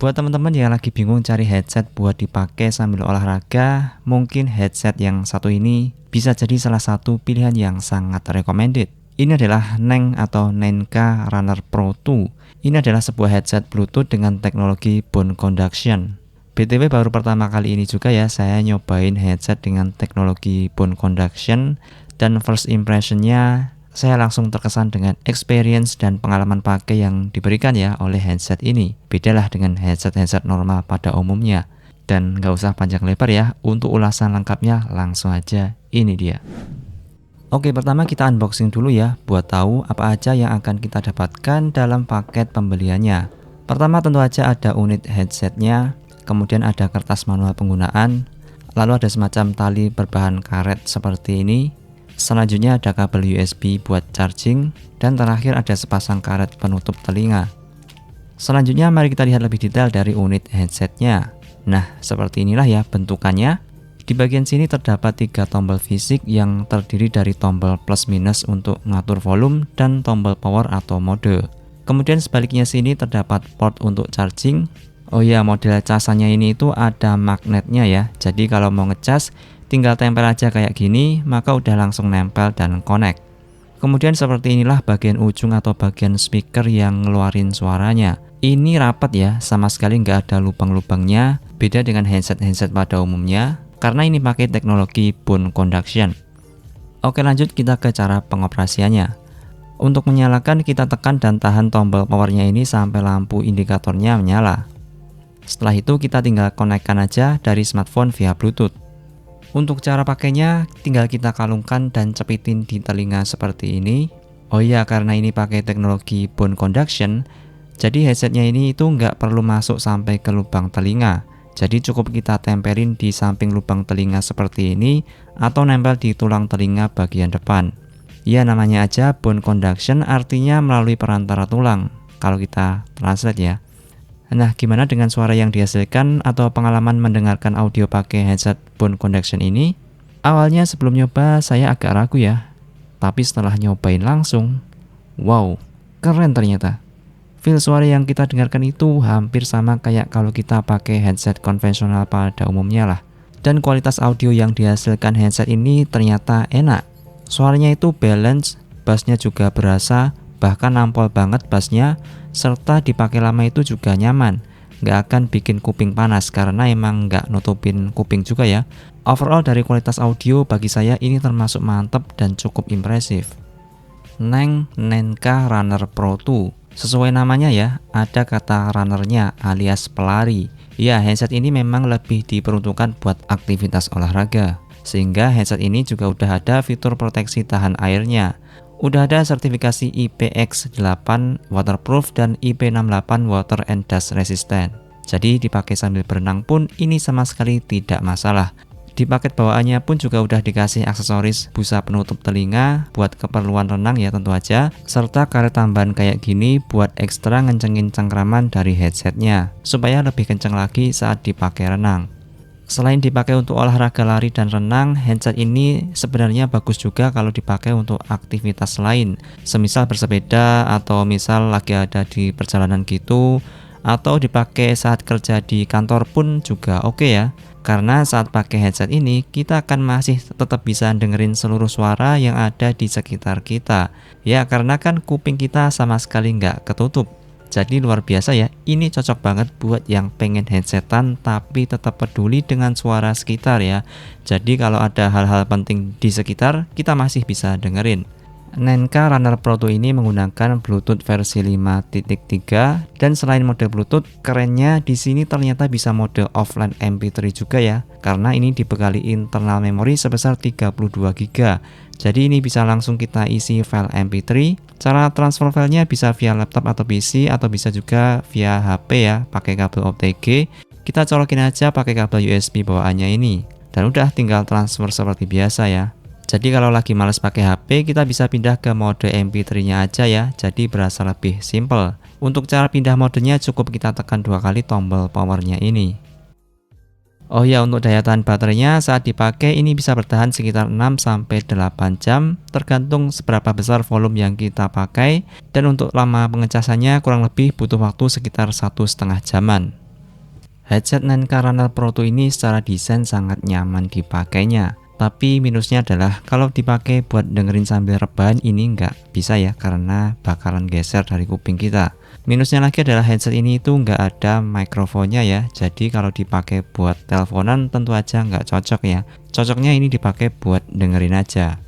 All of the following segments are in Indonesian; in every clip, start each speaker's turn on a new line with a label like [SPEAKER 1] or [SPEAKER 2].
[SPEAKER 1] Buat teman-teman yang lagi bingung cari headset buat dipakai sambil olahraga, mungkin headset yang satu ini bisa jadi salah satu pilihan yang sangat recommended. Ini adalah Neng atau Nenka Runner Pro 2. Ini adalah sebuah headset Bluetooth dengan teknologi bone conduction. BTW baru pertama kali ini juga ya saya nyobain headset dengan teknologi bone conduction, dan first impressionnya saya langsung terkesan dengan experience dan pengalaman pakai yang diberikan ya oleh headset ini. Bedalah dengan headset-headset normal pada umumnya. Dan nggak usah panjang lebar ya, untuk ulasan lengkapnya langsung aja ini dia. Oke, pertama kita unboxing dulu ya, buat tahu apa aja yang akan kita dapatkan dalam paket pembeliannya. Pertama tentu aja ada unit headsetnya, kemudian ada kertas manual penggunaan, lalu ada semacam tali berbahan karet seperti ini. Selanjutnya ada kabel USB buat charging, dan terakhir ada sepasang karet penutup telinga. Selanjutnya mari kita lihat lebih detail dari unit headsetnya. Nah, seperti inilah ya bentukannya. Di bagian sini terdapat 3 tombol fisik yang terdiri dari tombol plus minus untuk mengatur volume dan tombol power atau mode. Kemudian sebaliknya sini terdapat port untuk charging. Oh ya, model casannya ini itu ada magnetnya ya. Jadi kalau mau ngecas tinggal tempel aja kayak gini, maka udah langsung nempel dan connect. Kemudian seperti inilah bagian ujung atau bagian speaker yang ngeluarin suaranya. Ini rapat ya, sama sekali nggak ada lubang-lubangnya, beda dengan headset-headset pada umumnya, karena ini pakai teknologi bone conduction. Oke, lanjut kita ke cara pengoperasiannya. Untuk menyalakan kita tekan dan tahan tombol powernya ini sampai lampu indikatornya menyala. Setelah itu kita tinggal konekkan aja dari smartphone via Bluetooth. Untuk cara pakainya, tinggal kita kalungkan dan cepitin di telinga seperti ini. Oh iya, karena ini pakai teknologi bone conduction, jadi headsetnya ini itu nggak perlu masuk sampai ke lubang telinga. Jadi cukup kita tempelin di samping lubang telinga seperti ini, atau nempel di tulang telinga bagian depan. Ya, namanya aja bone conduction, artinya melalui perantara tulang, kalau kita translate ya. Nah, gimana dengan suara yang dihasilkan atau pengalaman mendengarkan audio pakai headset bone conduction ini? Awalnya sebelum nyoba saya agak ragu ya, tapi setelah nyobain langsung, wow, keren ternyata. Feel suara yang kita dengarkan itu hampir sama kayak kalau kita pakai headset konvensional pada umumnya lah. Dan kualitas audio yang dihasilkan headset ini ternyata enak. Suaranya itu balance, bassnya juga berasa, bahkan nampol banget bassnya, serta dipakai lama itu juga nyaman, nggak akan bikin kuping panas karena emang nggak nutupin kuping juga ya. Overall dari kualitas audio bagi saya ini termasuk mantep dan cukup impresif. Neng Nenka Runner Pro 2, sesuai namanya ya, ada kata runnernya alias pelari. Ya, headset ini memang lebih diperuntukkan buat aktivitas olahraga, sehingga headset ini juga udah ada fitur proteksi tahan airnya. Udah ada sertifikasi IPX8 waterproof dan IP68 water and dust resistant. Jadi dipakai sambil berenang pun ini sama sekali tidak masalah. Di paket bawaannya pun juga udah dikasih aksesoris busa penutup telinga buat keperluan renang ya tentu aja, serta karet tambahan kayak gini buat ekstra ngencengin cengkraman dari headsetnya supaya lebih kenceng lagi saat dipakai renang. Selain dipakai untuk olahraga lari dan renang, headset ini sebenarnya bagus juga kalau dipakai untuk aktivitas lain, semisal bersepeda atau misal lagi ada di perjalanan gitu, atau dipakai saat kerja di kantor pun juga oke ya. Karena saat pakai headset ini, kita akan masih tetap bisa dengerin seluruh suara yang ada di sekitar kita. Ya, karena kan kuping kita sama sekali nggak ketutup. Jadi luar biasa ya, ini cocok banget buat yang pengen headsetan tapi tetap peduli dengan suara sekitar ya. Jadi kalau ada hal-hal penting di sekitar, kita masih bisa dengerin. Nenka Runner Pro 2 ini menggunakan Bluetooth versi 5.3, dan selain mode Bluetooth, kerennya di sini ternyata bisa mode offline MP3 juga ya, karena ini dibekali internal memori sebesar 32GB. Jadi ini bisa langsung kita isi file MP3. Cara transfer filenya bisa via laptop atau PC, atau bisa juga via HP ya, pakai kabel OTG. Kita colokin aja pakai kabel USB bawaannya ini, dan udah tinggal transfer seperti biasa ya. Jadi kalau lagi males pakai HP, kita bisa pindah ke mode MP3-nya aja ya, jadi berasa lebih simple. Untuk cara pindah modenya cukup kita tekan 2 kali tombol powernya ini. Oh ya, untuk daya tahan baterainya saat dipakai ini bisa bertahan sekitar 6-8 jam, tergantung seberapa besar volume yang kita pakai, dan untuk lama pengecasannya kurang lebih butuh waktu sekitar 1,5 jaman. Headset Nenka Runner Pro 2 ini secara desain sangat nyaman dipakainya. Tapi minusnya adalah kalau dipakai buat dengerin sambil rebahan ini nggak bisa ya, karena bakalan geser dari kuping kita. Minusnya lagi adalah headset ini itu nggak ada mikrofonnya ya, jadi kalau dipakai buat teleponan tentu aja nggak cocok ya. Cocoknya ini dipakai buat dengerin aja.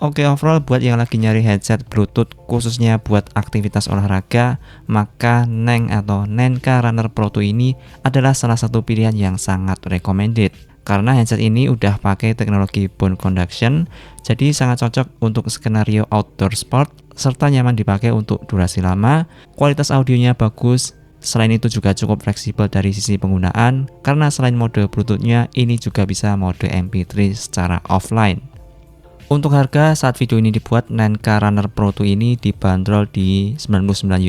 [SPEAKER 1] Oke, overall buat yang lagi nyari headset Bluetooth khususnya buat aktivitas olahraga, maka Neng atau Nenka Runner Pro 2 ini adalah salah satu pilihan yang sangat recommended. Karena headset ini udah pakai teknologi bone conduction, jadi sangat cocok untuk skenario outdoor sport, serta nyaman dipakai untuk durasi lama, kualitas audionya bagus. Selain itu juga cukup fleksibel dari sisi penggunaan, karena selain mode Bluetooth-nya, ini juga bisa mode MP3 secara offline. Untuk harga saat video ini dibuat, Nenka Runner Pro 2 ini dibanderol di $99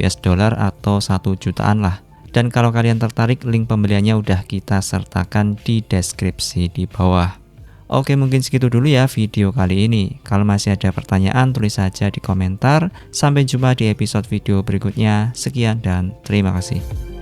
[SPEAKER 1] atau 1 jutaan lah. Dan kalau kalian tertarik, link pembeliannya udah kita sertakan di deskripsi di bawah. Oke, mungkin segitu dulu ya video kali ini. Kalau masih ada pertanyaan, tulis saja di komentar. Sampai jumpa di episode video berikutnya. Sekian dan terima kasih.